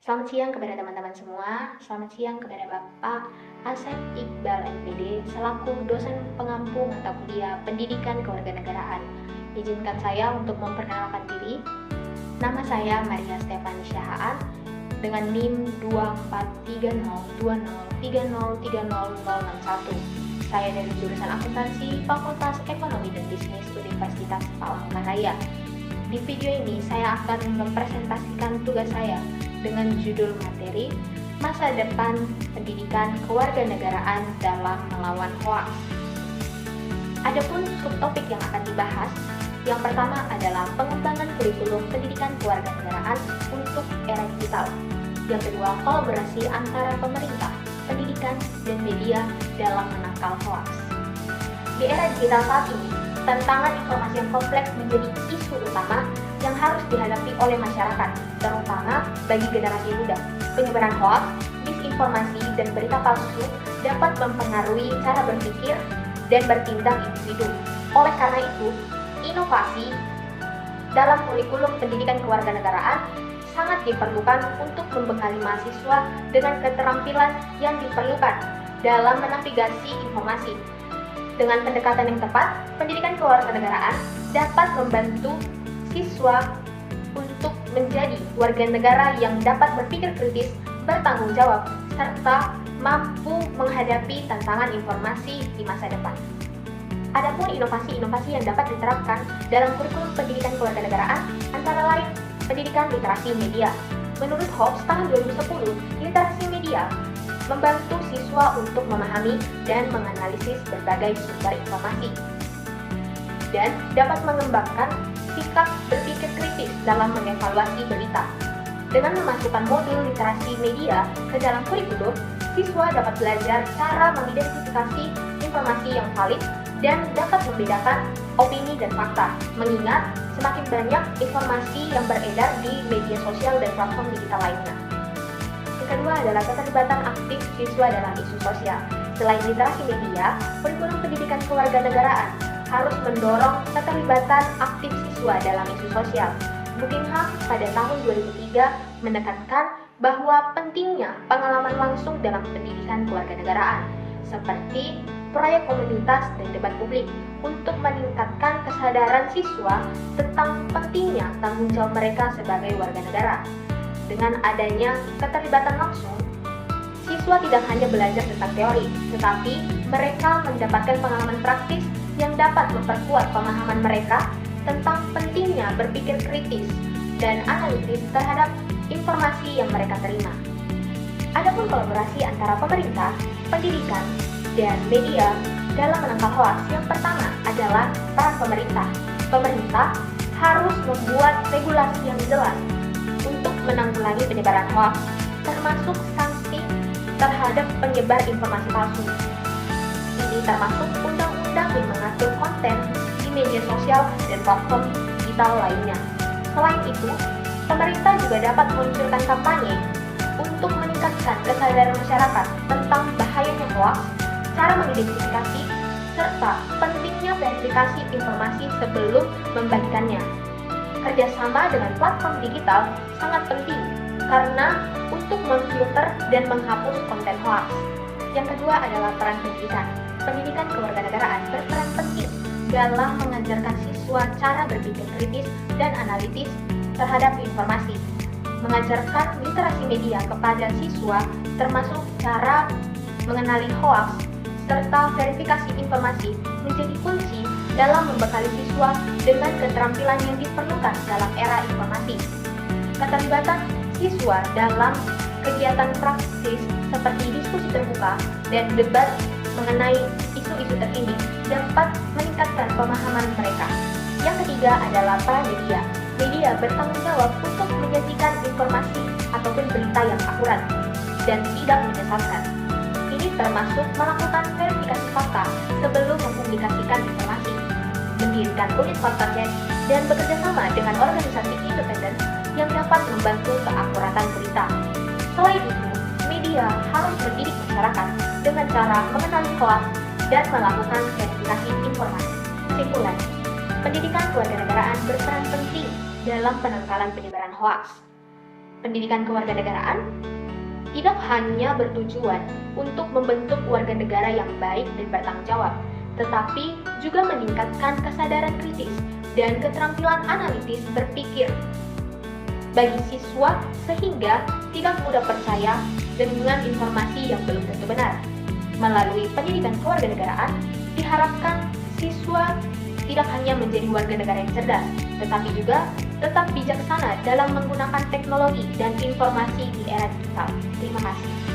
Selamat siang kepada teman-teman semua. Selamat siang kepada Bapak Asep Iqbal MPD selaku dosen pengampu mata kuliah Pendidikan Kewarganegaraan. Izinkan saya untuk memperkenalkan diri. Nama saya Maria Stefani Syahaan dengan NIM 24302030306061. Saya dari jurusan akuntansi Fakultas Ekonomi dan Bisnis Universitas Palangkaraya. Di video ini saya akan mempresentasikan tugas saya dengan judul materi Masa Depan Pendidikan Kewarganegaraan dalam Melawan Hoaks. Adapun subtopik yang akan dibahas, yang pertama adalah pengembangan kurikulum pendidikan kewarganegaraan untuk era digital. Yang kedua, kolaborasi antara pemerintah, pendidikan, dan media dalam menangkal hoaks. Di era digital saat ini, tantangan informasi yang kompleks menjadi isu utama yang harus dihadapi oleh masyarakat, terutama bagi generasi muda. Penyebaran hoaks, disinformasi, dan berita palsu dapat mempengaruhi cara berpikir dan bertindak individu. Oleh karena itu, inovasi dalam kurikulum pendidikan kewarganegaraan sangat diperlukan untuk membekali mahasiswa dengan keterampilan yang diperlukan dalam menavigasi informasi. Dengan pendekatan yang tepat, pendidikan kewarganegaraan dapat membantu siswa untuk menjadi warga negara yang dapat berpikir kritis, bertanggung jawab, serta mampu menghadapi tantangan informasi di masa depan. Adapun inovasi-inovasi yang dapat diterapkan dalam kurikulum pendidikan kewarganegaraan antara lain pendidikan literasi media. Menurut Hobbes tahun 2010, literasi media membantu siswa untuk memahami dan menganalisis berbagai sumber informasi dan dapat mengembangkan sikap berpikir kritis dalam mengevaluasi berita. Dengan memasukkan modul literasi media ke dalam kurikulum, siswa dapat belajar cara mengidentifikasi informasi yang valid dan dapat membedakan opini dan fakta, mengingat semakin banyak informasi yang beredar di media sosial dan platform digital lainnya. Yang kedua adalah keterlibatan aktif siswa dalam isu sosial. Selain literasi media, kurikulum pendidikan kewarganegaraan harus mendorong keterlibatan aktif siswa dalam isu sosial. Buckingham pada tahun 2003 menekankan bahwa pentingnya pengalaman langsung dalam pendidikan kewarganegaraan, seperti proyek komunitas dan debat publik, untuk meningkatkan kesadaran siswa tentang pentingnya tanggung jawab mereka sebagai warga negara. Dengan adanya keterlibatan langsung, siswa tidak hanya belajar tentang teori, tetapi mereka mendapatkan pengalaman praktis yang dapat memperkuat pemahaman mereka tentang pentingnya berpikir kritis dan analitis terhadap informasi yang mereka terima. Adapun kolaborasi antara pemerintah, pendidikan, dan media dalam menangkal hoaks, yang pertama adalah peran pemerintah. Pemerintah harus membuat regulasi yang jelas untuk menanggulangi penyebaran hoaks, termasuk sanksi terhadap penyebar informasi palsu. Ini termasuk undang-undang yang mengatur konten di media sosial dan platform digital lainnya. Selain itu, pemerintah juga dapat meluncurkan kampanye untuk meningkatkan kesadaran masyarakat tentang bahayanya hoaks, cara mengidentifikasi, serta pentingnya verifikasi informasi sebelum membagikannya. Kerjasama dengan platform digital sangat penting karena untuk memfilter dan menghapus konten hoaks. Yang kedua adalah peran pendidikan. Pendidikan kewarganegaraan berperan penting dalam mengajarkan siswa cara berpikir kritis dan analitis terhadap informasi. Mengajarkan literasi media kepada siswa termasuk cara mengenali hoaks serta verifikasi informasi menjadi kunci dalam membekali siswa dengan keterampilan yang diperlukan dalam era informasi. Keterlibatan siswa dalam kegiatan praktis seperti diskusi terbuka dan debat mengenai isu-isu terkini dapat meningkatkan pemahaman mereka. Yang ketiga adalah peran media. Media bertanggung jawab untuk menyajikan informasi ataupun berita yang akurat dan tidak menyesatkan. Ini termasuk melakukan verifikasi fakta sebelum mempublikasikan informasi, mendirikan unit fakta cek, dan bekerja sama dengan organisasi independen yang dapat membantu keakuratan berita. Selain itu, media harus mendidik masyarakat dengan cara mengenali hoaks dan melakukan verifikasi informasi. Kesimpulan, pendidikan kewarganegaraan berperan penting dalam penangkalan penyebaran hoaks. Pendidikan kewarganegaraan tidak hanya bertujuan untuk membentuk warga negara yang baik dan bertanggung jawab, tetapi juga meningkatkan kesadaran kritis dan keterampilan analitis berpikir bagi siswa sehingga tidak mudah percaya dengan informasi yang belum tentu benar. Melalui pendidikan kewarganegaraan, diharapkan siswa tidak hanya menjadi warga negara yang cerdas, tetapi juga tetap bijaksana dalam menggunakan teknologi dan informasi di era digital. Terima kasih.